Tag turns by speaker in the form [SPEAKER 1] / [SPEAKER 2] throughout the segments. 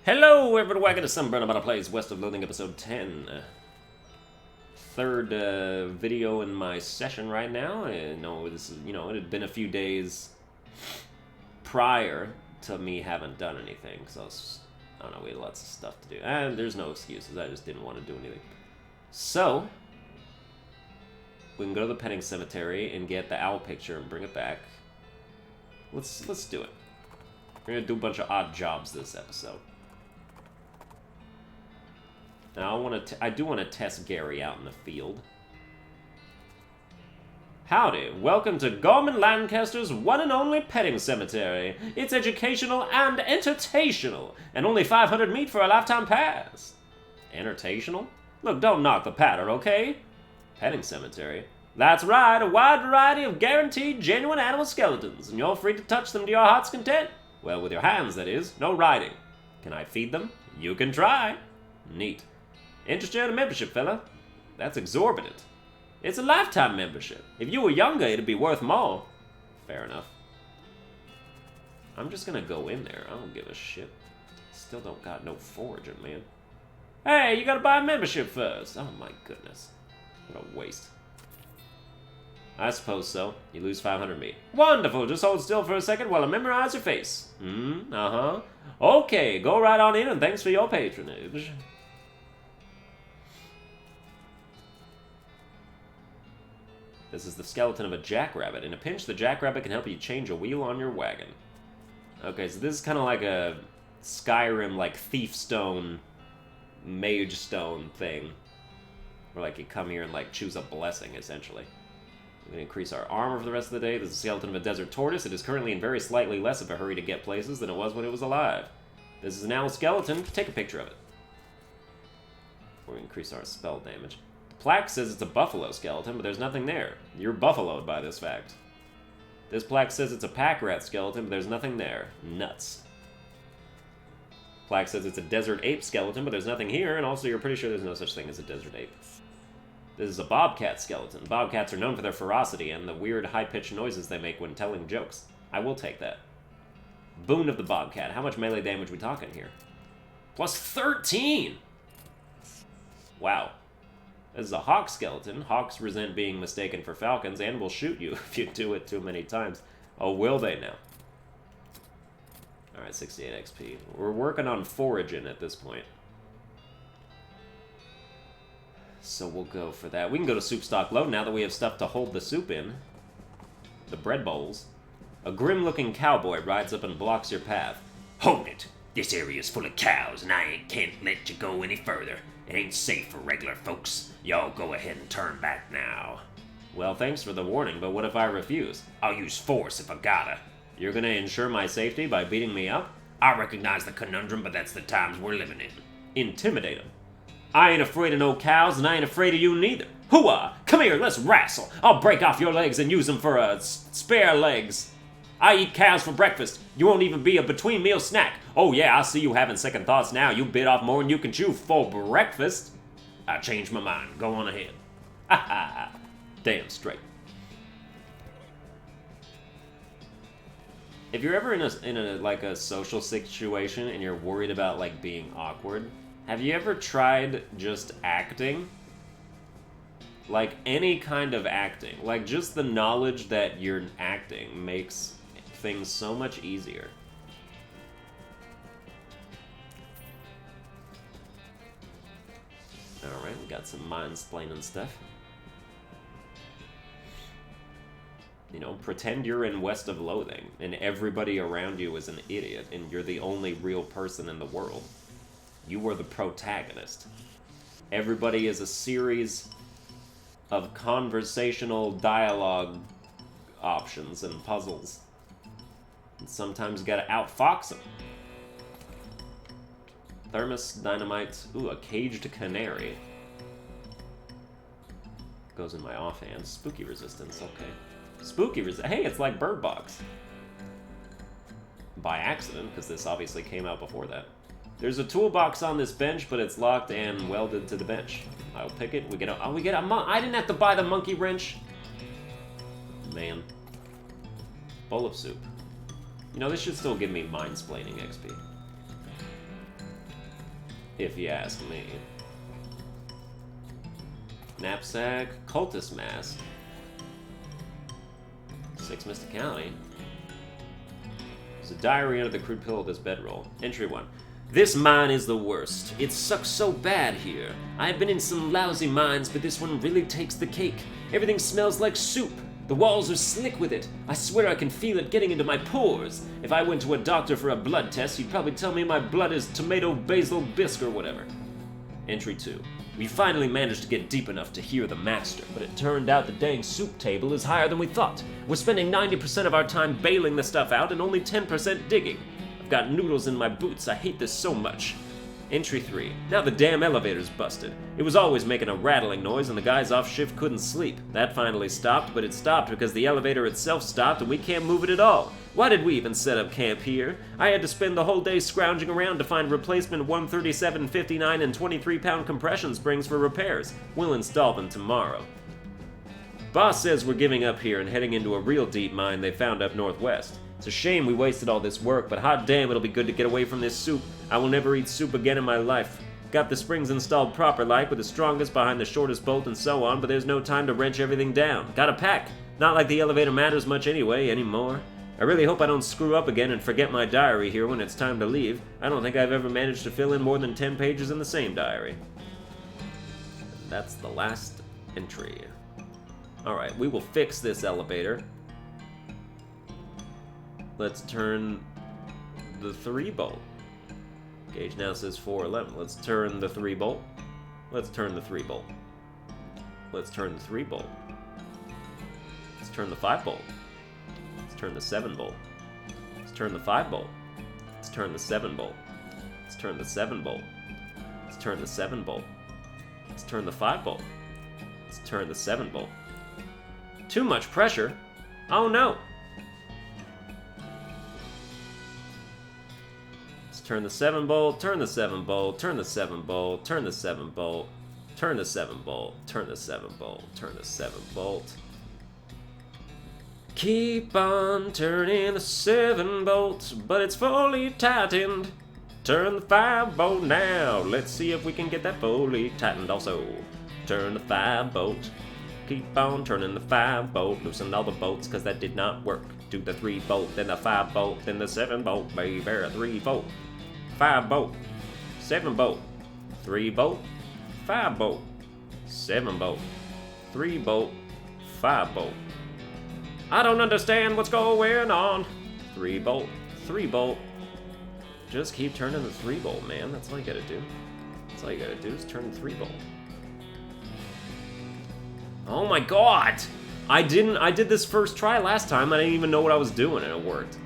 [SPEAKER 1] Hello, everybody. Welcome to Sunburned, about a place west of Loathing, episode 10. Third video in my session right now. No, this is, it had been a few days prior to me having done anything, because I don't know, we had lots of stuff to do. And there's no excuses, I just didn't want to do anything. So, we can go to the petting cemetery and get the owl picture and bring it back. Let's do it. We're gonna do a bunch of odd jobs this episode. Now, I do want to test Gary out in the field. Howdy, welcome to Gorman Lancaster's one and only petting cemetery. It's educational and entertainational, and only 500 meat for a lifetime pass. Entertainational? Look, don't knock the pattern, okay? Petting cemetery? That's right, a wide variety of guaranteed genuine animal skeletons, and you're free to touch them to your heart's content. Well, with your hands, that is. No riding. Can I feed them? You can try. Neat. Interested in a membership, fella? That's exorbitant. It's a lifetime membership. If you were younger, it'd be worth more. Fair enough. I'm just gonna go in there. I don't give a shit. Still don't got no foraging, man. Hey, you gotta buy a membership first. Oh my goodness. What a waste. I suppose so. You lose 500 meat. Wonderful. Just hold still for a second while I memorize your face. Uh-huh. Okay, go right on in and thanks for your patronage. This is the skeleton of a jackrabbit. In a pinch, the jackrabbit can help you change a wheel on your wagon. Okay, so this is kind of like a Skyrim, like, thief stone, mage stone thing. Where, like, you come here and, like, choose a blessing, essentially. We're going to increase our armor for the rest of the day. This is the skeleton of a desert tortoise. It is currently in very slightly less of a hurry to get places than it was when it was alive. This is an owl skeleton. Take a picture of it. We're going to increase our spell damage. Plaque says it's a buffalo skeleton, but there's nothing there. You're buffaloed by this fact. This plaque says it's a pack rat skeleton, but there's nothing there. Nuts. Plaque says it's a desert ape skeleton, but there's nothing here, and also you're pretty sure there's no such thing as a desert ape. This is a bobcat skeleton. Bobcats are known for their ferocity and the weird high-pitched noises they make when telling jokes. I will take that. Boon of the bobcat. How much melee damage we talking here? Plus 13! Wow. This is a hawk skeleton. Hawks resent being mistaken for falcons and will shoot you if you do it too many times. Oh, will they now? Alright, 68 XP. We're working on foraging at this point. So we'll go for that. We can go to soup stock low now that we have stuff to hold the soup in. The bread bowls. A grim-looking cowboy rides up and blocks your path.
[SPEAKER 2] Hold it! This area's full of cows, and I can't let you go any further. It ain't safe for regular folks. Y'all go ahead and turn back now.
[SPEAKER 1] Well, thanks for the warning, but what if I refuse?
[SPEAKER 2] I'll use force if I gotta.
[SPEAKER 1] You're gonna ensure my safety by beating me up?
[SPEAKER 2] I recognize the conundrum, but that's the times we're living in.
[SPEAKER 1] Intimidate him. I ain't afraid of no cows, and I ain't afraid of you neither. Hooah! Come here, let's wrestle. I'll break off your legs and use them for spare legs. I eat cows for breakfast. You won't even be a between-meal snack. Oh yeah, I see you having second thoughts now. You bit off more than you can chew for breakfast.
[SPEAKER 2] I changed my mind. Go on ahead.
[SPEAKER 1] Ha ha. Damn straight. If you're ever in a social situation and you're worried about like being awkward, have you ever tried just acting? Like any kind of acting. Like just the knowledge that you're acting makes things so much easier. Alright, we got some mind-splaining stuff. You know, pretend you're in West of Loathing, and everybody around you is an idiot, and you're the only real person in the world. You are the protagonist. Everybody is a series of conversational dialogue options and puzzles. And sometimes you gotta outfox them. Thermos, dynamite, ooh, a caged canary. Goes in my offhand. Spooky resistance, okay. Spooky resistance, hey, it's like Bird Box. By accident, because this obviously came out before that. There's a toolbox on this bench, but it's locked and welded to the bench. I'll pick it. We get a I didn't have to buy the monkey wrench. Man. Bowl of soup. You know, this should still give me mind-splaining XP. if you ask me. Knapsack, cultist mask. 6 Mystic County. There's a diary under the crude pillow of this bedroll. Entry 1. This mine is the worst. It sucks so bad here. I've been in some lousy mines, but this one really takes the cake. Everything smells like soup. The walls are slick with it. I swear I can feel it getting into my pores. If I went to a doctor for a blood test, he'd probably tell me my blood is tomato basil bisque or whatever. Entry 2. We finally managed to get deep enough to hear the master, but it turned out the dang soup table is higher than we thought. We're spending 90% of our time bailing the stuff out and only 10% digging. I've got noodles in my boots. I hate this so much. Entry 3. Now the damn elevator's busted. It was always making a rattling noise and the guys off shift couldn't sleep. That finally stopped, but it stopped because the elevator itself stopped and we can't move it at all. Why did we even set up camp here? I had to spend the whole day scrounging around to find replacement 137, 59, and 23-pound compression springs for repairs. We'll install them tomorrow. Boss says we're giving up here and heading into a real deep mine they found up northwest. It's a shame we wasted all this work, but hot damn, it'll be good to get away from this soup. I will never eat soup again in my life. Got the springs installed proper like, with the strongest behind the shortest bolt and so on, but there's no time to wrench everything down. Gotta pack. Not like the elevator matters much anymore. I really hope I don't screw up again and forget my diary here when it's time to leave. I don't think I've ever managed to fill in more than 10 pages in the same diary. That's the last entry. Alright, we will fix this elevator. Let's turn the 3 bolt. Gauge now says 411. Let's turn the 3 bolt. Let's turn the 3 bolt. Let's turn the 3 bolt. Let's turn the 5 bolt. Let's turn the 7 bolt. Let's turn the 5 bolt. Let's turn the 7 bolt. Let's turn the 7 bolt. Let's turn the 7 bolt. Let's turn the 5 bolt. Let's turn the 7 bolt. Too much pressure. Oh no. Let's turn the 7 bolt, turn the 7 bolt, turn the 7 bolt, turn the 7 bolt, turn the 7 bolt, turn the 7 bolt, turn the 7 bolt. Keep on turning the 7 bolts, but it's fully tightened. Turn the 5 bolt now. Let's see if we can get that fully tightened also. Turn the 5 bolt. Keep on turning the 5 bolt. Loosen all the bolts, cause that did not work. Do the 3 bolt, then the 5 bolt, then the 7 bolt, baby. 3 bolt. 5 bolt. 7 bolt. 3 bolt. 5 bolt. 7 bolt. 3 bolt. 5 bolt. I don't understand what's going on. 3 bolt, 3 bolt. Just keep turning the 3 bolt, man. That's all you gotta do. That's all you gotta do is turn the 3 bolt. Oh my god! I did this first try last time. I didn't even know what I was doing and it worked.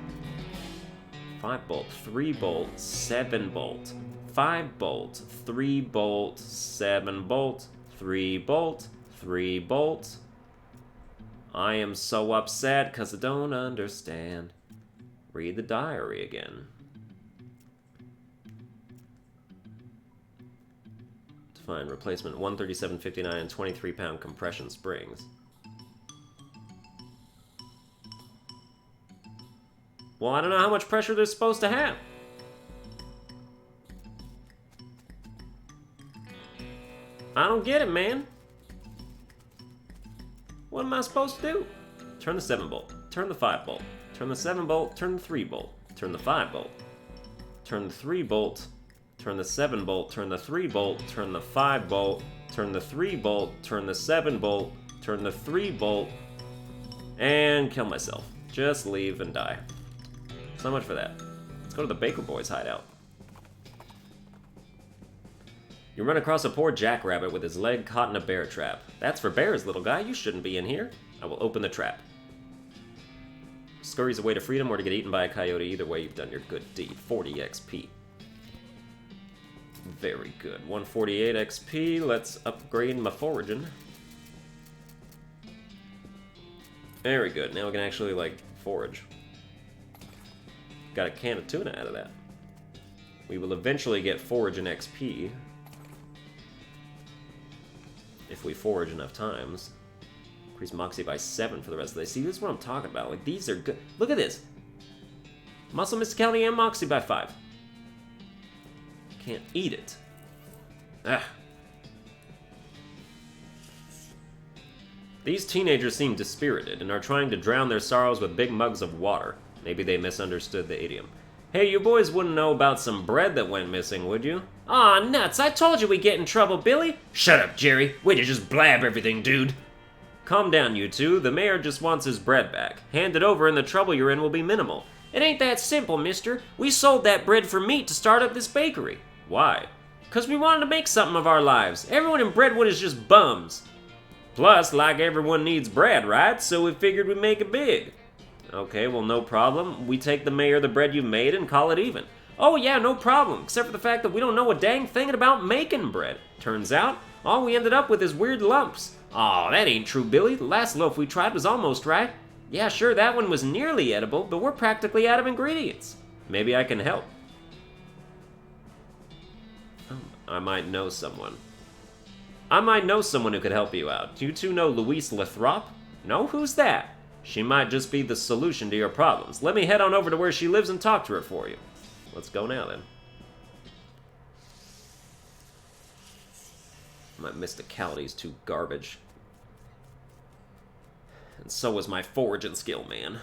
[SPEAKER 1] 5 bolt, 3 bolt, 7 bolt. 5 bolt, 3 bolt, 7 bolt, 3 bolt, 3 bolt. I am so upset because I don't understand. Read the diary again. To find replacement 137, 59, and 23-pound compression springs. Well, I don't know how much pressure they're supposed to have. I don't get it, man. What am I supposed to do? Turn the 7 bolt. Turn the 5 bolt. Turn the 7 bolt. Turn the 3 bolt. Turn the 5 bolt. Turn the 3 bolt. Turn the 7 bolt. Turn the 3 bolt. Turn the 5 bolt. Turn the 3 bolt. Turn the 7 bolt. Turn the 3 bolt. And kill myself. Just leave and die. So much for that. Let's go to the Baker Boys hideout. You run across a poor jackrabbit with his leg caught in a bear trap. That's for bears, little guy. You shouldn't be in here. I will open the trap. Scurries away to freedom or to get eaten by a coyote. Either way, you've done your good deed. 40 XP. Very good. 148 XP. Let's upgrade my foraging. Very good. Now we can actually, like, forage. Got a can of tuna out of that. We will eventually get forage and XP. If we forage enough times. Increase Moxie by 7 for the rest of the day. See, this is what I'm talking about. Like, these are good. Look at this. Muscle, Mystic County, and Moxie by 5. Can't eat it. Ugh. These teenagers seem dispirited and are trying to drown their sorrows with big mugs of water. Maybe they misunderstood the idiom. Hey, you boys wouldn't know about some bread that went missing, would you?
[SPEAKER 3] Aw, nuts, I told you we'd get in trouble, Billy.
[SPEAKER 2] Shut up, Jerry. Way to just blab everything, dude.
[SPEAKER 1] Calm down, you two. The mayor just wants his bread back. Hand it over and the trouble you're in will be minimal.
[SPEAKER 3] It ain't that simple, mister. We sold that bread for meat to start up this bakery.
[SPEAKER 1] Why?
[SPEAKER 3] 'Cause we wanted to make something of our lives. Everyone in Breadwood is just bums.
[SPEAKER 1] Plus, like everyone needs bread, right? So we figured we'd make it big. Okay, well, no problem. We take the mayor the bread you've made and call it even.
[SPEAKER 3] Oh yeah, no problem, except for the fact that we don't know a dang thing about making bread. Turns out, all we ended up with is weird lumps. Aw, that ain't true, Billy. The last loaf we tried was almost right. Yeah, sure, that one was nearly edible, but we're practically out of ingredients.
[SPEAKER 1] Maybe I can help. I might know someone. I might know someone who could help you out. Do you two know Louise Lathrop?
[SPEAKER 3] No? Who's that?
[SPEAKER 1] She might just be the solution to your problems. Let me head on over to where she lives and talk to her for you. Let's go now, then. My mysticality's too garbage. And so was my foraging skill, man.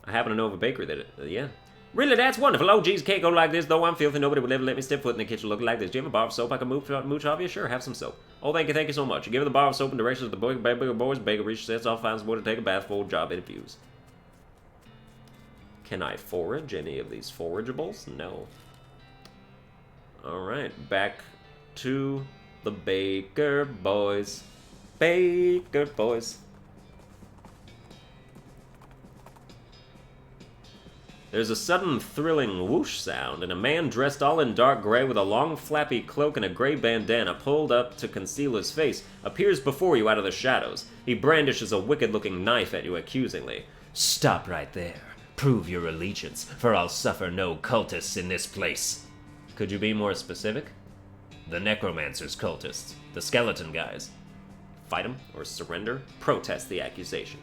[SPEAKER 1] I happen to know of a bakery that, yeah.
[SPEAKER 3] Really, that's wonderful. Oh, geez, can't go like this, though I'm filthy. Nobody would ever let me step foot in the kitchen looking like this. Do you have a bar of soap I can mooch off you? Sure, have some soap. Oh, thank you so much. You give her the bar of soap and directions to the bigger boys' bakery. She sets off, finds water to take a bath, full job interviews. Can I forage any of these forageables? No. Alright, back to the Baker Boys. Baker Boys. There's a sudden thrilling whoosh sound, and a man dressed all in dark gray with a long flappy cloak and a gray bandana pulled up to conceal his face appears before you out of the shadows. He brandishes a wicked-looking knife at you accusingly.
[SPEAKER 2] Stop right there. Prove your allegiance, for I'll suffer no cultists in this place.
[SPEAKER 1] Could you be more specific?
[SPEAKER 2] The necromancer's cultists. The skeleton guys.
[SPEAKER 1] Fight him or surrender? Protest the accusation.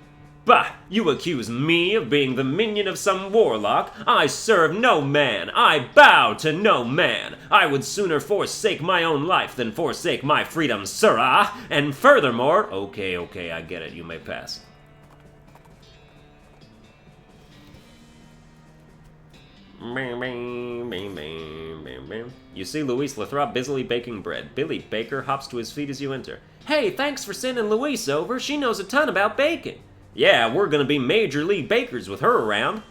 [SPEAKER 1] Bah! You accuse me of being the minion of some warlock? I serve no man! I bow to no man! I would sooner forsake my own life than forsake my freedom, sirrah! And furthermore... Okay, I get it. You may pass. You see Louise Lathrop busily baking bread. Billy Baker hops to his feet as you enter.
[SPEAKER 3] Hey, thanks for sending Louise over. She knows a ton about baking.
[SPEAKER 1] Yeah, we're gonna be major league bakers with her around.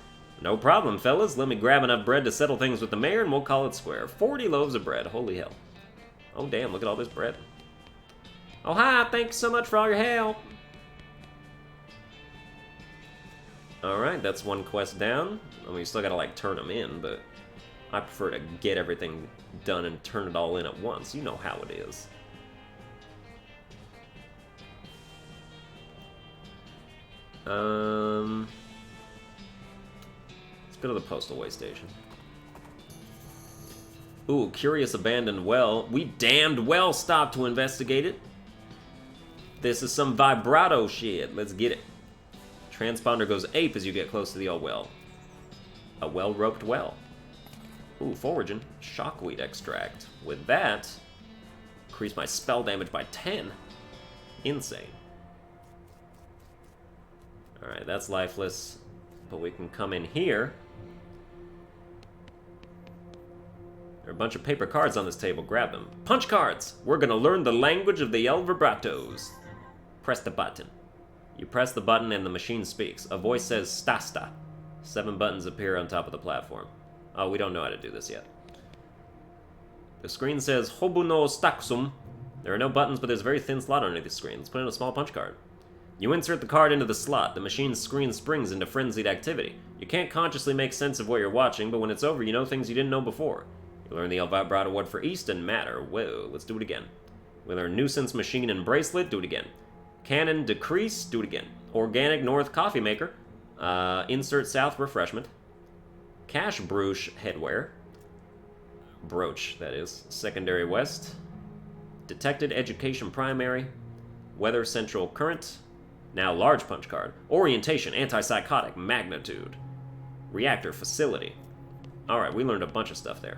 [SPEAKER 1] No problem, fellas. Let me grab enough bread to settle things with the mayor and we'll call it square. 40 loaves of bread. Holy hell. Oh, damn, look at all this bread.
[SPEAKER 3] Oh, hi. Thanks so much for all your help.
[SPEAKER 1] Alright, that's one quest down. I mean, you still gotta, like, turn them in, but I prefer to get everything done and turn it all in at once. You know how it is. Let's go to the Postal way station. Ooh, curious abandoned well. We damned well stopped to investigate it. This is some vibrato shit. Let's get it. Transponder goes ape as you get close to the old well. A well-roped well. Ooh, foraging. Shockweed extract. With that, increase my spell damage by 10. Insane. Alright, that's lifeless. But we can come in here. There are a bunch of paper cards on this table. Grab them. Punch cards! We're gonna learn the language of the El Vibratos. Press the button. You press the button and the machine speaks. A voice says, Stasta. 7 buttons appear on top of the platform. Oh, we don't know how to do this yet. The screen says, Hobuno Staxum. There are no buttons, but there's a very thin slot underneath the screen. Let's put in a small punch card. You insert the card into the slot. The machine's screen springs into frenzied activity. You can't consciously make sense of what you're watching, but when it's over, you know things you didn't know before. You learn the El Vibrato word for east and matter. Whoa, let's do it again. We learn nuisance, machine, and bracelet. Do it again. Cannon, decrease. Do it again. Organic north coffee maker. Insert south refreshment. Cash brooch headwear. Brooch, that is. Secondary west. Detected education primary. Weather central current. Now large punch card. Orientation, antipsychotic, magnitude. Reactor facility. Alright, we learned a bunch of stuff there.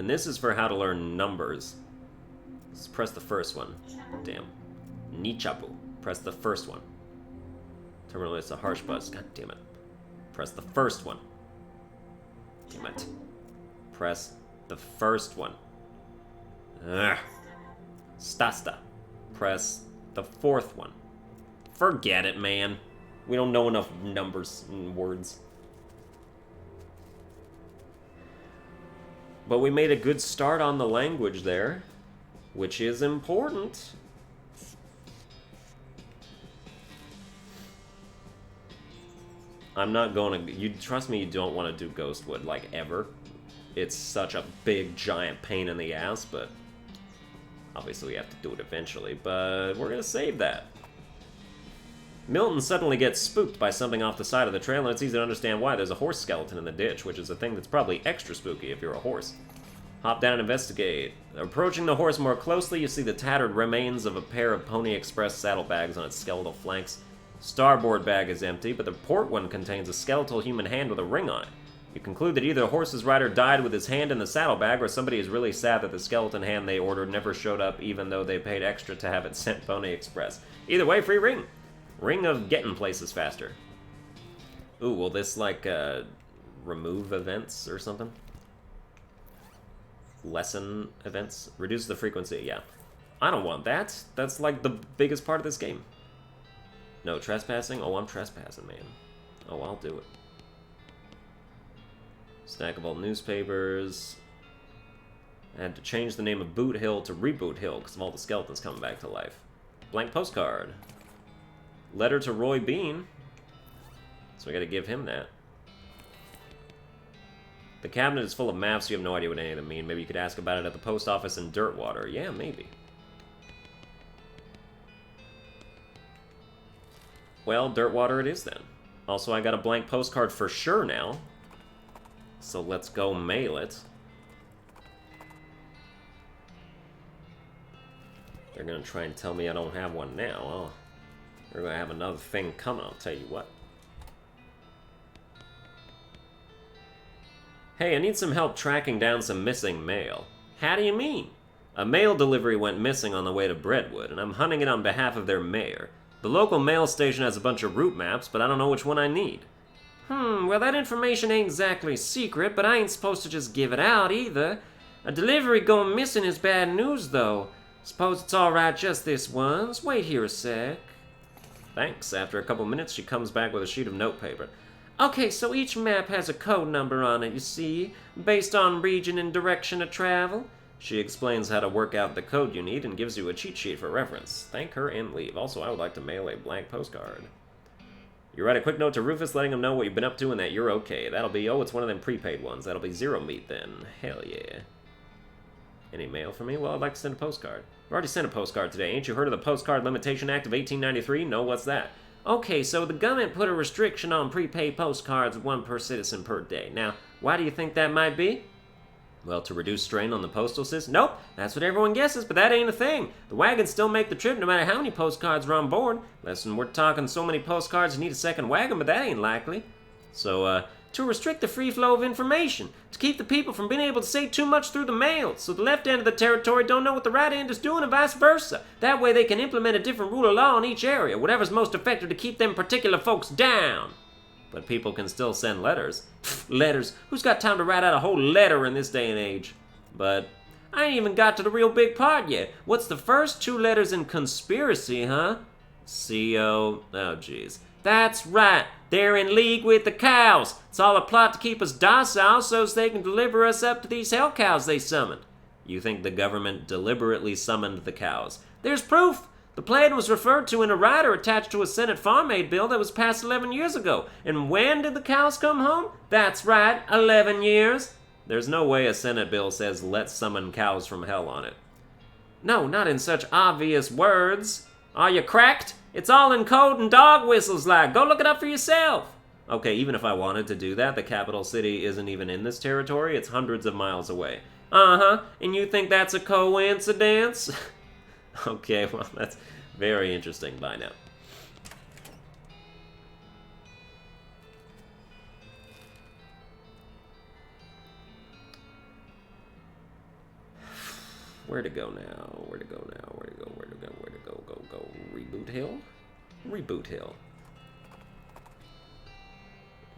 [SPEAKER 3] And this is for how to learn numbers. Let's press the first one. Damn. Nichapu. Press the first one. Terminal is a harsh buzz. God damn it. Press the first one. Damn it. Press the first one. Ugh. Stasta. Press the fourth one. Forget it, man. We don't know enough numbers and words. But we made a good start on the language there, which is important. I'm not going to... You trust me, you don't want to do Ghostwood, like, ever. It's such a big, giant pain in the ass, but... Obviously, we have to do it eventually, but we're going to save that. Milton suddenly gets spooked by something off the side of the trail, and it's easy to understand why. There's a horse skeleton in the ditch, which is a thing that's probably extra spooky if you're a horse. Hop down and investigate. Approaching the horse more closely, you see the tattered remains of a pair of Pony Express saddlebags on its skeletal flanks. Starboard bag is empty, but the port one contains a skeletal human hand with a ring on it. You conclude that either the horse's rider died with his hand in the saddlebag, or somebody is really sad that the skeleton hand they ordered never showed up, even though they paid extra to have it sent Pony Express. Either way, free ring. Ring of getting places faster. Ooh, will this, like, remove events or something? Lessen events? Reduce the frequency, yeah. I don't want that. That's, like, the biggest part of this game. No trespassing? Oh, I'm trespassing, man. Oh, I'll do it. Stack of all newspapers. I had to change the name of Boot Hill to Reboot Hill because of all the skeletons coming back to life. Blank postcard. Letter to Roy Bean. So we gotta give him that. The cabinet is full of maps, you have no idea what any of them mean. Maybe you could ask about it at the post office in Dirtwater. Yeah, maybe. Well, Dirtwater it is then. Also, I got a blank postcard for sure now. So let's go mail it. They're gonna try and tell me I don't have one now. Oh, we're gonna have another thing coming, I'll tell you what. Hey, I need some help tracking down some missing mail. How do you mean? A mail delivery went missing on the way to Brentwood, and I'm hunting it on behalf of their mayor. The local mail station has a bunch of route maps, but I don't know which one I need. Well, that information ain't exactly secret, but I ain't supposed to just give it out, either. A delivery going missing is bad news, though. Suppose it's alright just this once. Wait here a sec. Thanks. After a couple minutes, she comes back with a sheet of notepaper. Okay, so each map has a code number on it, you see, based on region and direction of travel. She explains how to work out the code you need and gives you a cheat sheet for reference. Thank her and leave. Also, I would like to mail a blank postcard. You write a quick note to Rufus letting him know what you've been up to and that you're okay. That'll be, oh, it's one of them prepaid ones. That'll be zero meat then. Hell yeah. Any mail for me? Well, I'd like to send a postcard. I've already sent a postcard today. Ain't you heard of the Postcard Limitation Act of 1893? No, what's that? Okay, so the government put a restriction on prepaid postcards, one per citizen per day. Now, why do you think that might be? Well, to reduce strain on the postal system? Nope, that's what everyone guesses, but that ain't a thing. The wagons still make the trip no matter how many postcards are on board. Listen, we're talking so many postcards you need a second wagon, but that ain't likely. So, to restrict the free flow of information, to keep the people from being able to say too much through the mail, so the left end of the territory don't know what the right end is doing and vice versa. That way they can implement a different rule of law in each area, whatever's most effective to keep them particular folks down. But people can still send letters. Pfft, letters. Who's got time to write out a whole letter in this day and age? But I ain't even got to the real big part yet. What's the first two letters in conspiracy, huh? C-O... Oh, jeez. That's right. They're in league with the cows. It's all a plot to keep us docile so they can deliver us up to these hell cows they summoned. You think the government deliberately summoned the cows? There's proof. The plan was referred to in a rider attached to a Senate Farm Aid bill that was passed 11 years ago. And when did the cows come home? That's right, 11 years. There's no way a Senate bill says let's summon cows from hell on it. No, not in such obvious words. Are you cracked? It's all in code and dog whistles like. Go look it up for yourself. Okay, even if I wanted to do that, the capital city isn't even in this territory. It's hundreds of miles away. Uh-huh, and you think that's a coincidence? Okay, well, that's very interesting by now. Where to go now? Where to go now? Where to go? Where to go? Where to go? Go. Reboot Hill? Reboot Hill.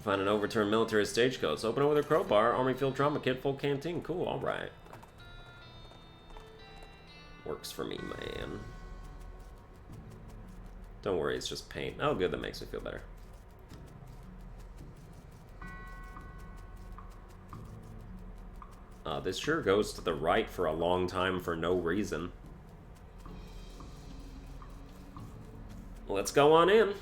[SPEAKER 3] Find an overturned military stagecoach. Open it with a crowbar. Army field trauma kit. Full canteen. Cool. Alright. Works for me, man. Don't worry, it's just paint. Oh, good. That makes me feel better. This sure goes to the right for a long time for no reason. Let's go on in.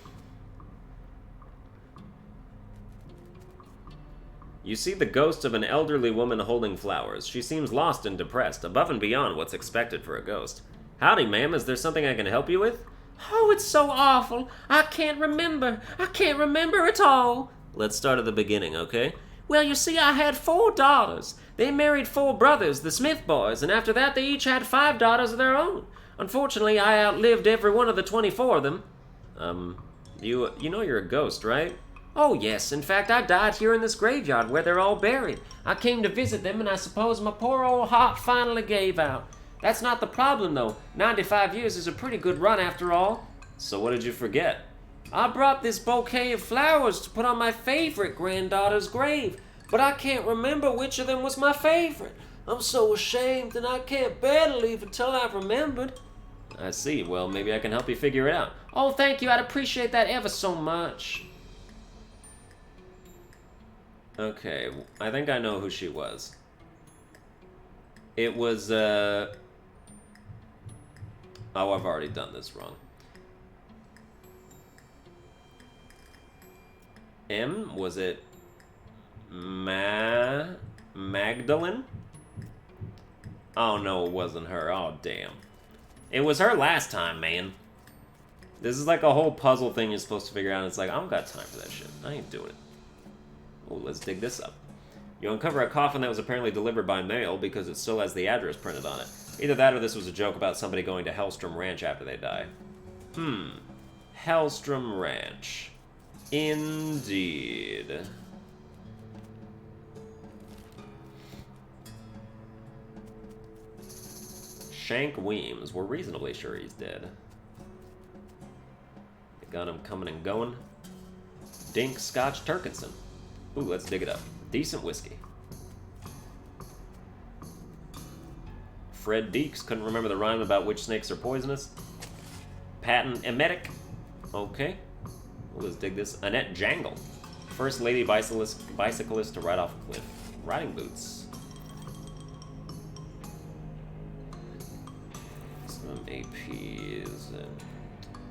[SPEAKER 3] You see the ghost of an elderly woman holding flowers. She seems lost and depressed, above and beyond what's expected for a ghost. Howdy, ma'am. Is there something I can help you with?
[SPEAKER 4] Oh, it's so awful. I can't remember. I can't remember at all.
[SPEAKER 3] Let's start at the beginning, okay?
[SPEAKER 4] Well, you see, I had 4 daughters. They married 4 brothers, the Smith boys, and after that they each had 5 daughters of their own. Unfortunately, I outlived every one of the 24 of them.
[SPEAKER 3] You know you're a ghost, right?
[SPEAKER 4] Oh, yes. In fact, I died here in this graveyard where they're all buried. I came to visit them, and I suppose my poor old heart finally gave out. That's not the problem, though. 95 years is a pretty good run after all.
[SPEAKER 3] So what did you forget?
[SPEAKER 4] I brought this bouquet of flowers to put on my favorite granddaughter's grave, but I can't remember which of them was my favorite. I'm so ashamed, and I can't bear to leave until I've remembered.
[SPEAKER 3] I see. Well, maybe I can help you figure it out.
[SPEAKER 4] Oh, thank you. I'd appreciate that ever so much.
[SPEAKER 3] Okay, I think I know who she was. It was, Oh, I've already done this wrong. Was it Magdalene? Oh, no, it wasn't her. Oh, damn. It was her last time, man. This is like a whole puzzle thing you're supposed to figure out, and it's like, I don't got time for that shit. I ain't doing it. Oh, let's dig this up. You uncover a coffin that was apparently delivered by mail because it still has the address printed on it. Either that or this was a joke about somebody going to Hellstrom Ranch after they die. Hellstrom Ranch. Indeed. Shank Weems. We're reasonably sure he's dead. They got him coming and going. Dink Scotch Turkinson. Ooh, let's dig it up. Decent whiskey. Fred Deeks. Couldn't remember the rhyme about which snakes are poisonous. Patent emetic. Okay. Well, let's dig this. Annette Jangle. First lady bicyclist to ride off a cliff. Riding boots. Some APs.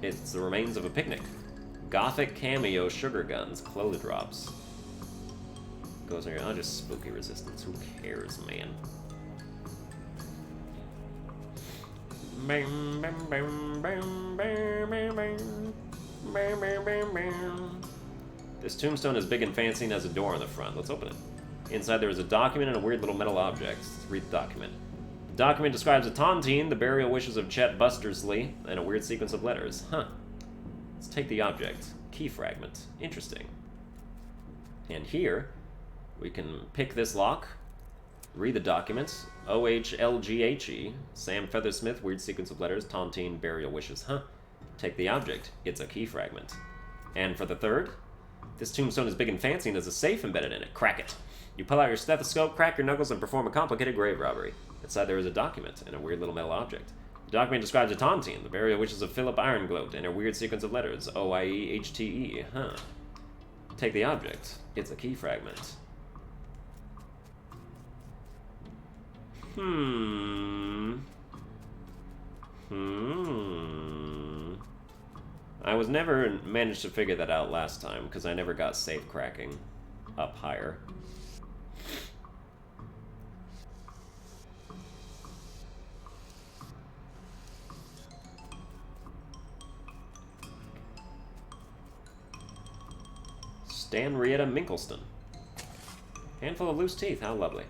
[SPEAKER 3] It's the remains of a picnic. Gothic cameo sugar guns. Clothes drops. Goes on your... Oh, just spooky resistance. Who cares, man? Bam, bam, bam, bam, bam, bam, bam. Bam, bam, bam, bam. This tombstone is big and fancy and has a door on the front. Let's open it. Inside there is a document and a weird little metal object. Let's read the document. The document describes a tontine, the burial wishes of Chet Bustersley, and a weird sequence of letters. Huh. Let's take the object. Key fragment. Interesting. And here, we can pick this lock, read the document. OHLGHE, Sam Feathersmith, weird sequence of letters, tontine, burial wishes. Huh. Take the object. It's a key fragment. And for the third, this tombstone is big and fancy and there's a safe embedded in it. Crack it. You pull out your stethoscope, crack your knuckles, and perform a complicated grave robbery. Inside there is a document and a weird little metal object. The document describes a tontine, the burial wishes of Philip Irongloat, and a weird sequence of letters. OIEHTE. Huh. Take the object. It's a key fragment. I was never managed to figure that out last time because I never got safe cracking up higher. Stanrietta Minkleston. Handful of loose teeth, how lovely.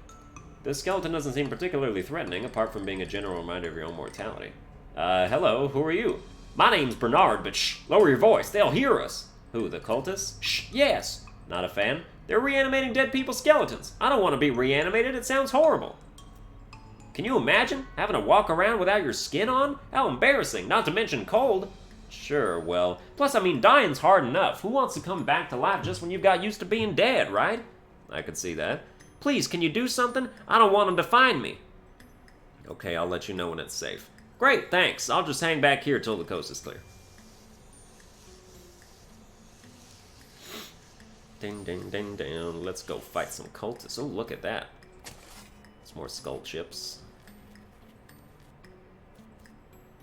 [SPEAKER 3] This skeleton doesn't seem particularly threatening, apart from being a general reminder of your own mortality. Hello, who are you?
[SPEAKER 4] My name's Bernard, but shh, lower your voice, they'll hear us.
[SPEAKER 3] Who, the cultists?
[SPEAKER 4] Shh, yes.
[SPEAKER 3] Not a fan?
[SPEAKER 4] They're reanimating dead people's skeletons. I don't want to be reanimated, it sounds horrible.
[SPEAKER 3] Can you imagine having to walk around without your skin on? How embarrassing, not to mention cold. Sure, well, plus I mean dying's hard enough. Who wants to come back to life just when you've got used to being dead, right? I could see that. Please, can you do something? I don't want them to find me. Okay, I'll let you know when it's safe. Great, thanks. I'll just hang back here till the coast is clear. Ding, ding, ding, ding. Let's go fight some cultists. Oh, look at that. It's more skull chips.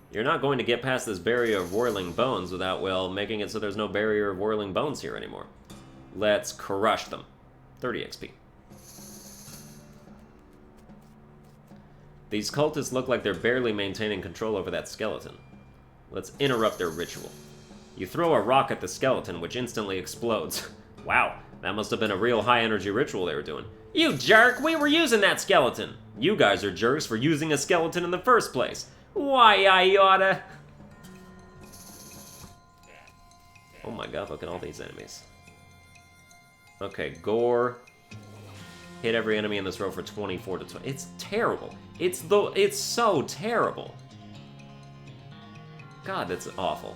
[SPEAKER 3] You're not going to get past this barrier of whirling bones without, well, making it so there's no barrier of whirling bones here anymore. Let's crush them. 30 XP. These cultists look like they're barely maintaining control over that skeleton. Let's interrupt their ritual. You throw a rock at the skeleton, which instantly explodes. Wow, that must have been a real high-energy ritual they were doing. You jerk! We were using that skeleton! You guys are jerks for using a skeleton in the first place. Why, I oughta... Oh my god, look at all these enemies. Okay, gore. Hit every enemy in this row for 24 to 20. It's terrible. It's so terrible. God, that's awful.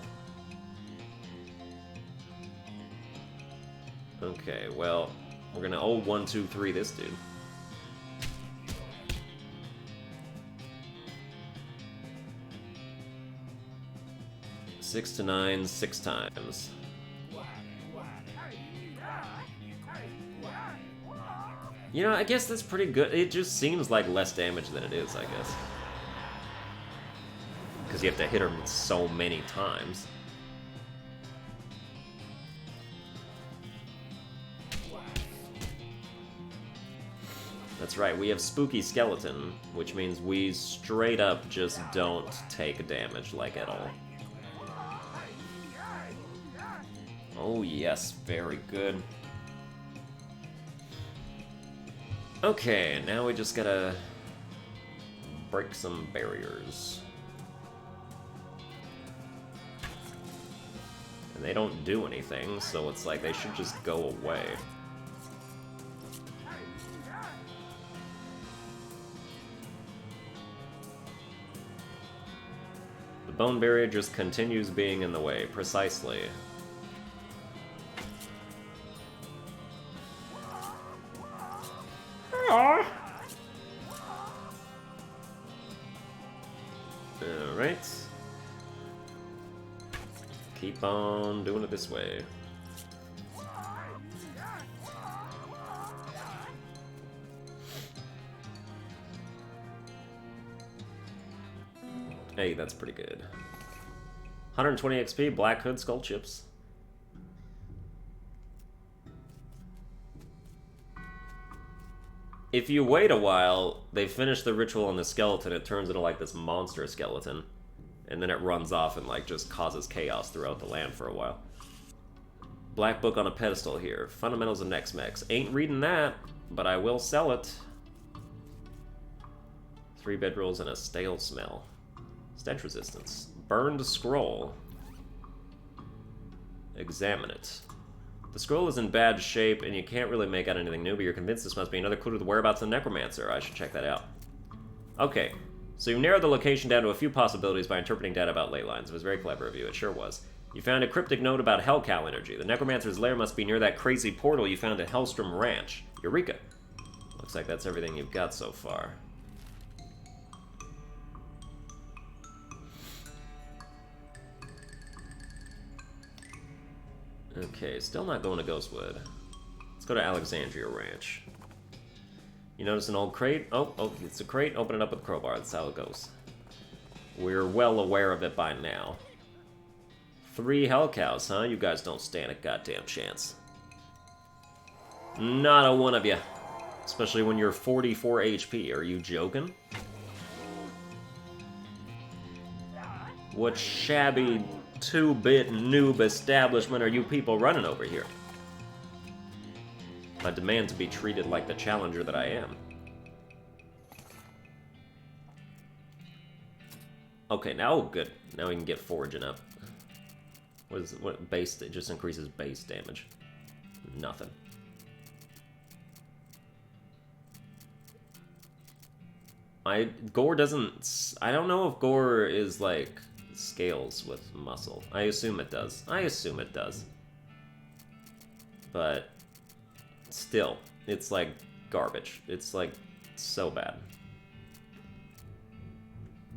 [SPEAKER 3] Okay, well, we're gonna 1, 2, 3 this dude. Six to 9, 6 times. You know, I guess that's pretty good. It just seems like less damage than it is, I guess. Because you have to hit her so many times. That's right, we have Spooky Skeleton, which means we straight up just don't take damage, like, at all. Oh yes, very good. Okay, now we just gotta break some barriers. And they don't do anything, so it's like they should just go away. The bone barrier just continues being in the way, precisely. Alright. Keep on doing it this way. Hey, that's pretty good. 120 XP, Black Hood, Skull Chips. If you wait a while, they finish the ritual on the skeleton, it turns into like this monster skeleton. And then it runs off and like just causes chaos throughout the land for a while. Black book on a pedestal here. Fundamentals of Nex-Mex. Ain't reading that, but I will sell it. 3 bedrolls and a stale smell. Stench resistance. Burned scroll. Examine it. The scroll is in bad shape, and you can't really make out anything new, but you're convinced this must be another clue to the whereabouts of the necromancer. I should check that out. Okay, so you've narrowed the location down to a few possibilities by interpreting data about ley lines. It was very clever of you, it sure was. You found a cryptic note about hellcow energy. The necromancer's lair must be near that crazy portal you found at Hellstrom Ranch. Eureka! Looks like that's everything you've got so far. Okay, still not going to Ghostwood. Let's go to Alexandria Ranch. You notice an old crate? Oh, it's a crate. Open it up with a crowbar. That's how it goes. We're well aware of it by now. 3 hell cows, huh? You guys don't stand a goddamn chance. Not a one of you. Especially when you're 44 HP. Are you joking? What shabby 2-bit noob establishment are you people running over here? I demand to be treated like the challenger that I am. Okay, now good. Now we can get foraging up. What base? It just increases base damage. Nothing. Gore doesn't... I don't know if gore is, like, scales with muscle. I assume it does. I assume it does. But still, it's like garbage. It's like so bad.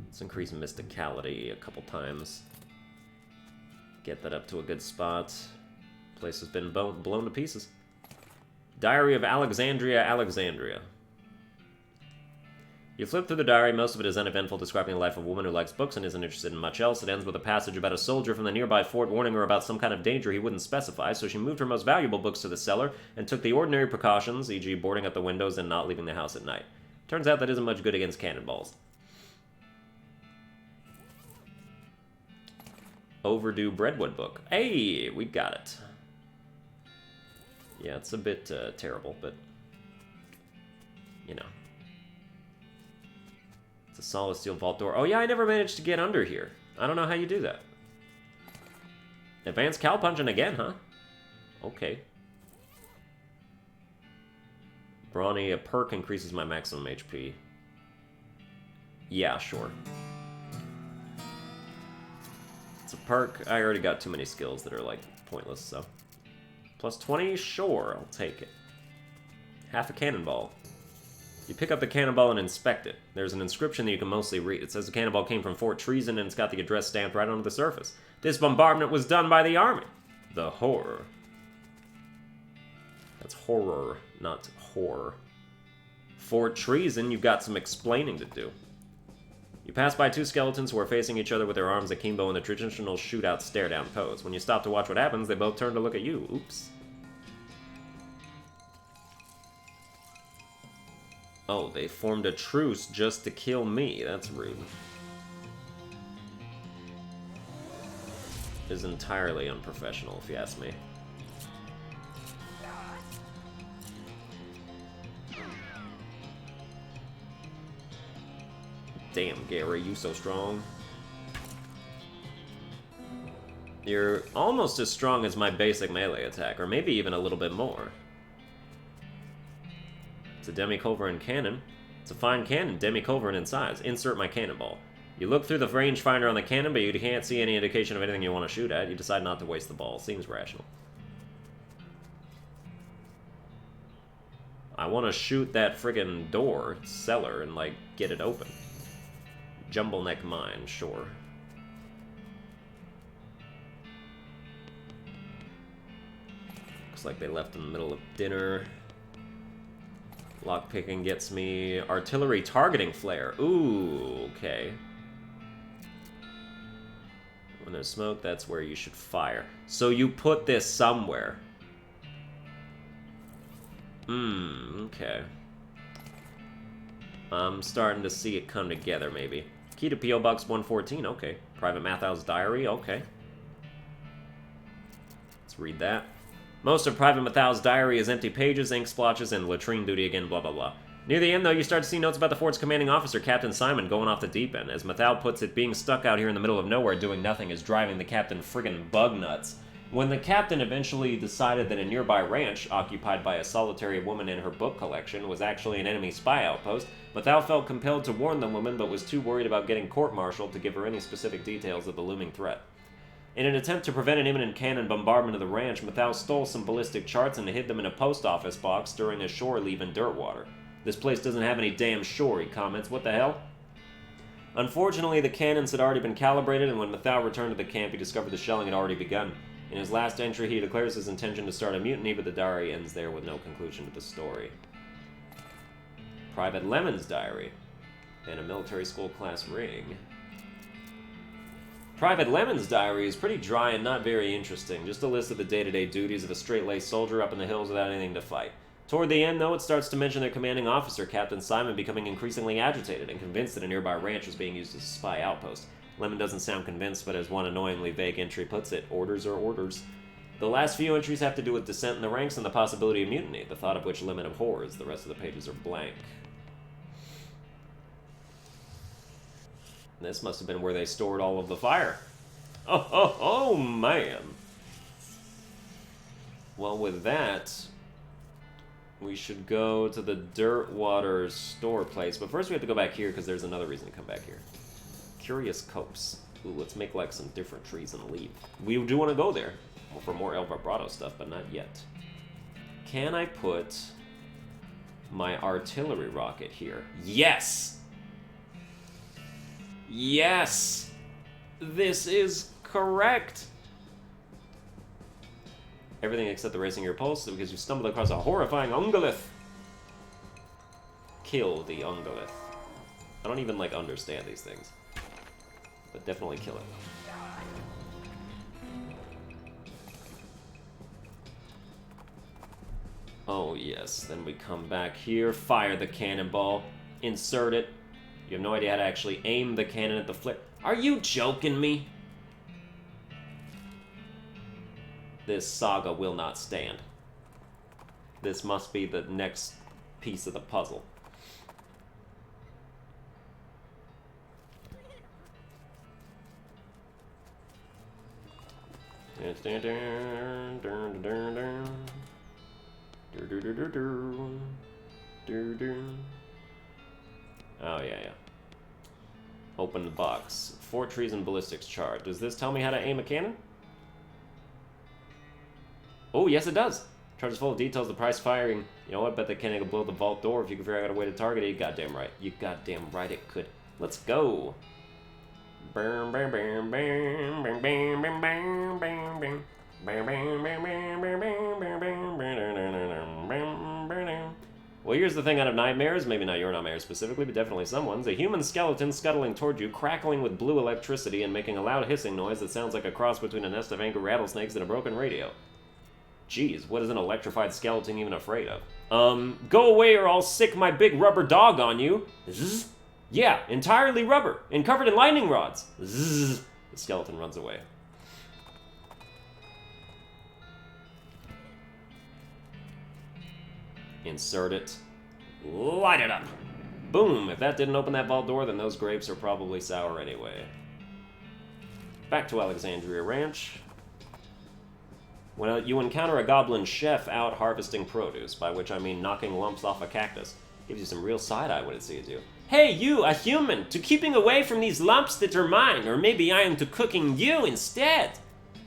[SPEAKER 3] Let's increase mysticality a couple times. Get that up to a good spot. Place has been blown to pieces. Diary of Alexandria. You flip through the diary, most of it is uneventful, describing the life of a woman who likes books and isn't interested in much else. It ends with a passage about a soldier from the nearby fort warning her about some kind of danger he wouldn't specify, so she moved her most valuable books to the cellar and took the ordinary precautions, e.g. boarding up the windows and not leaving the house at night. Turns out that isn't much good against cannonballs. Overdue Breadwood book. Hey, we got it. Yeah, it's a bit terrible, but, you know. It's a solid steel vault door. Oh yeah, I never managed to get under here. I don't know how you do that. Advanced cow punching again, huh? Okay. Brawny, a perk increases my maximum HP. Yeah, sure. It's a perk. I already got too many skills that are, like, pointless, so. Plus 20? Sure, I'll take it. Half a cannonball. You pick up the cannonball and inspect it. There's an inscription that you can mostly read. It says the cannonball came from Fort Treason and it's got the address stamped right onto the surface. This bombardment was done by the army. The horror. That's horror, not horror. Fort Treason, you've got some explaining to do. You pass by two skeletons who are facing each other with their arms akimbo in the traditional shootout stare-down pose. When you stop to watch what happens, they both turn to look at you. Oops. Oh, they formed a truce just to kill me. That's rude. It is entirely unprofessional, if you ask me. Damn, Gary, you so strong. You're almost as strong as my basic melee attack, or maybe even a little bit more. It's a demi-culverin cannon. It's a fine cannon, demi-culverin in size. Insert my cannonball. You look through the rangefinder on the cannon, but you can't see any indication of anything you want to shoot at. You decide not to waste the ball. Seems rational. I want to shoot that friggin' door, cellar, and, like, get it open. Jumble neck mine, sure. Looks like they left in the middle of dinner. Lockpicking gets me artillery targeting flare. Ooh, okay. When there's smoke, that's where you should fire. So you put this somewhere. Okay. I'm starting to see it come together, maybe. Key to P.O. Box 114, okay. Private Mathau's diary, okay. Let's read that. Most of Private Mathau's diary is empty pages, ink splotches, and latrine duty again, blah blah blah. Near the end, though, you start to see notes about the fort's commanding officer, Captain Simon, going off the deep end. As Mathau puts it, being stuck out here in the middle of nowhere doing nothing is driving the captain friggin' bug nuts. When the captain eventually decided that a nearby ranch, occupied by a solitary woman in her book collection, was actually an enemy spy outpost, Mathau felt compelled to warn the woman, but was too worried about getting court-martialed to give her any specific details of the looming threat. In an attempt to prevent an imminent cannon bombardment of the ranch, Mathau stole some ballistic charts and hid them in a post office box during a shore leave in Dirtwater. This place doesn't have any damn shore, he comments. What the hell? Unfortunately, the cannons had already been calibrated, and when Mathau returned to the camp, he discovered the shelling had already begun. In his last entry, he declares his intention to start a mutiny, but the diary ends there with no conclusion to the story. Private Lemon's diary. And a military school class ring. Private Lemon's diary is pretty dry and not very interesting, just a list of the day-to-day duties of a straight-laced soldier up in the hills without anything to fight. Toward the end, though, it starts to mention their commanding officer, Captain Simon, becoming increasingly agitated and convinced that a nearby ranch was being used as a spy outpost. Lemon doesn't sound convinced, but as one annoyingly vague entry puts it, orders are orders. The last few entries have to do with dissent in the ranks and the possibility of mutiny, the thought of which Lemon abhors. The rest of the pages are blank. This must have been where they stored all of the fire. Oh, man. Well, with that,
[SPEAKER 1] we should go to the Dirtwater store place. But first we have to go back here because there's another reason to come back here. Curious Copse. Ooh, let's make like some different trees and leave. We do want to go there for more El Vibrato stuff, but not yet. Can I put my artillery rocket here? Yes! Yes! This is correct! Everything except the racing your pulse because you stumbled across a horrifying ungulith. Kill the ungulith. I don't even, like, understand these things. But definitely kill it. Oh, yes. Then we come back here, fire the cannonball, insert it. You have no idea how to actually aim the cannon at the flip. Are you joking me? This saga will not stand. This must be the next piece of the puzzle. Oh, yeah. Open the box. 4 trees and ballistics charge. Does this tell me how to aim a cannon? Oh, yes it does. Charge is full of details, the price firing. You know what? Bet the cannon will blow the vault door if you can figure out a way to target it. You goddamn right. You goddamn right it could. Let's go. Well, here's the thing out of nightmares, maybe not your nightmares specifically, but definitely someone's. A human skeleton scuttling toward you, crackling with blue electricity and making a loud hissing noise that sounds like a cross between a nest of angry rattlesnakes and a broken radio. Jeez, what is an electrified skeleton even afraid of? Go away or I'll sick my big rubber dog on you. Zzz. Yeah, entirely rubber, and covered in lightning rods. Zzz. The skeleton runs away. Insert it. Light it up. Boom. If that didn't open that vault door, then those grapes are probably sour anyway. Back to Alexandria Ranch. When you encounter a goblin chef out harvesting produce, by which I mean knocking lumps off a cactus, gives you some real side-eye when it sees you. Hey, you, a human, to keeping away from these lumps that are mine, or maybe I am to cooking you instead.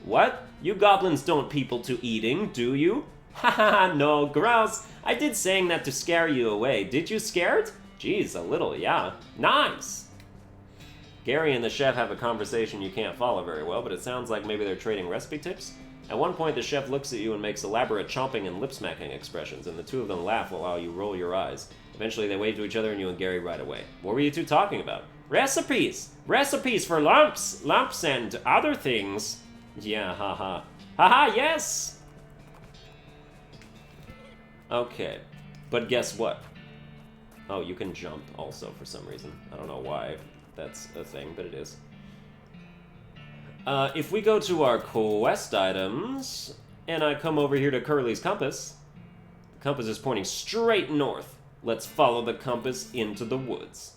[SPEAKER 1] What? You goblins don't people to eating, do you? Haha, no, gross. I did saying that to scare you away. Did you scared? Jeez, a little, yeah. Nice. Gary and the chef have a conversation you can't follow very well, but it sounds like maybe they're trading recipe tips. At one point, the chef looks at you and makes elaborate chomping and lip-smacking expressions, and the two of them laugh while you roll your eyes. Eventually, they wave to each other and you and Gary ride away. What were you two talking about? Recipes! Recipes for lumps and other things. Yeah, haha. Haha, yes! Okay, but guess what? Oh, you can jump also for some reason. I don't know why that's a thing, but it is. If we go to our quest items, and I come over here to Curly's compass, the compass is pointing straight north. Let's follow the compass into the woods.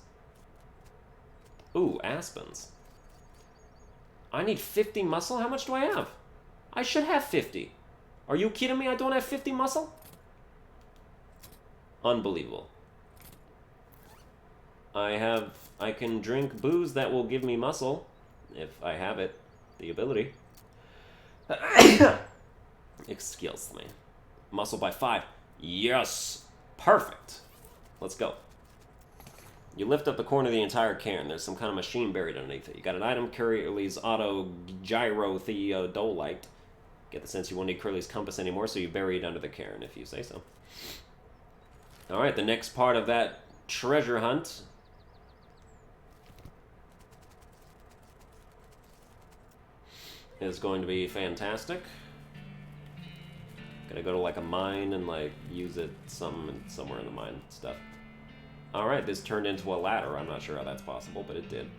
[SPEAKER 1] Ooh, aspens. I need 50 muscle? How much do I have? I should have 50. Are you kidding me? I don't have 50 muscle? Unbelievable. I can drink booze that will give me muscle, if I have it. The ability. Excuse me. Muscle by 5. Yes! Perfect! Let's go. You lift up the corner of the entire cairn. There's some kind of machine buried underneath it. You got an item, Curly's auto gyro theodolite. Get the sense you won't need Curly's compass anymore, so you bury it under the cairn, if you say so. Alright, the next part of that treasure hunt is going to be fantastic. Gonna go to like a mine and like use it somewhere in the mine stuff. Alright, this turned into a ladder. I'm not sure how that's possible, but it did.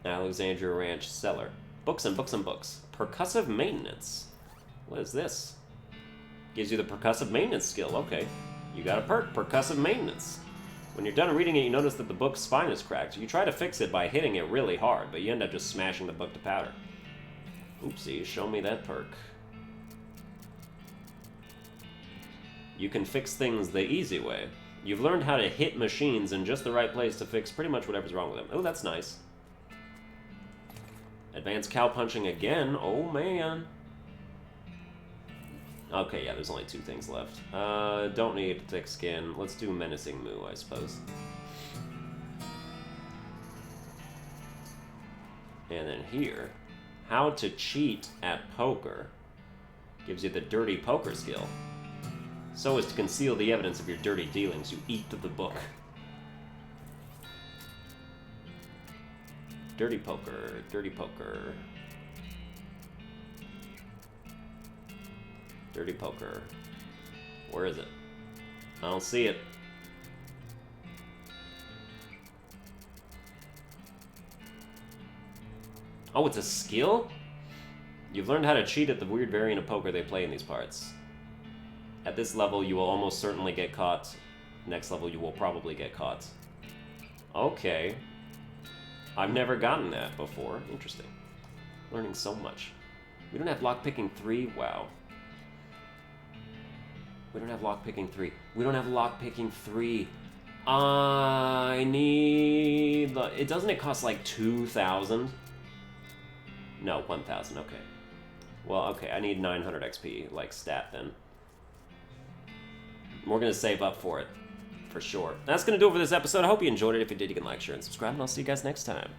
[SPEAKER 1] Alexandria Ranch cellar. Books and books and books. Percussive maintenance. What is this? Gives you the percussive maintenance skill. Okay. You got a perk, percussive maintenance. When you're done reading it, you notice that the book's spine is cracked. You try to fix it by hitting it really hard, but you end up just smashing the book to powder. Oopsie, show me that perk. you can fix things the easy way. You've learned how to hit machines in just the right place to fix pretty much whatever's wrong with them. Oh, that's nice. Advanced cow punching again. Oh, man. Okay, yeah, there's only 2 things left. Don't need thick skin. Let's do menacing moo, I suppose. And then here, how to cheat at poker. Gives you the dirty poker skill. So as to conceal the evidence of your dirty dealings, you eat the book. Dirty poker, dirty poker. Dirty poker. Where is it? I don't see it. Oh, it's a skill? You've learned how to cheat at the weird variant of poker they play in these parts. At this level, you will almost certainly get caught. Next level, you will probably get caught. Okay. I've never gotten that before. Interesting. Learning so much. We don't have lockpicking 3? Wow. We don't have lockpicking 3. We don't have lockpicking 3. I need... It doesn't it cost like 2,000? No, 1,000. Okay. Well, okay, I need 900 XP, like, stat then. We're gonna save up for it, for sure. That's gonna do it for this episode. I hope you enjoyed it. If you did, you can like, share, and subscribe, and I'll see you guys next time.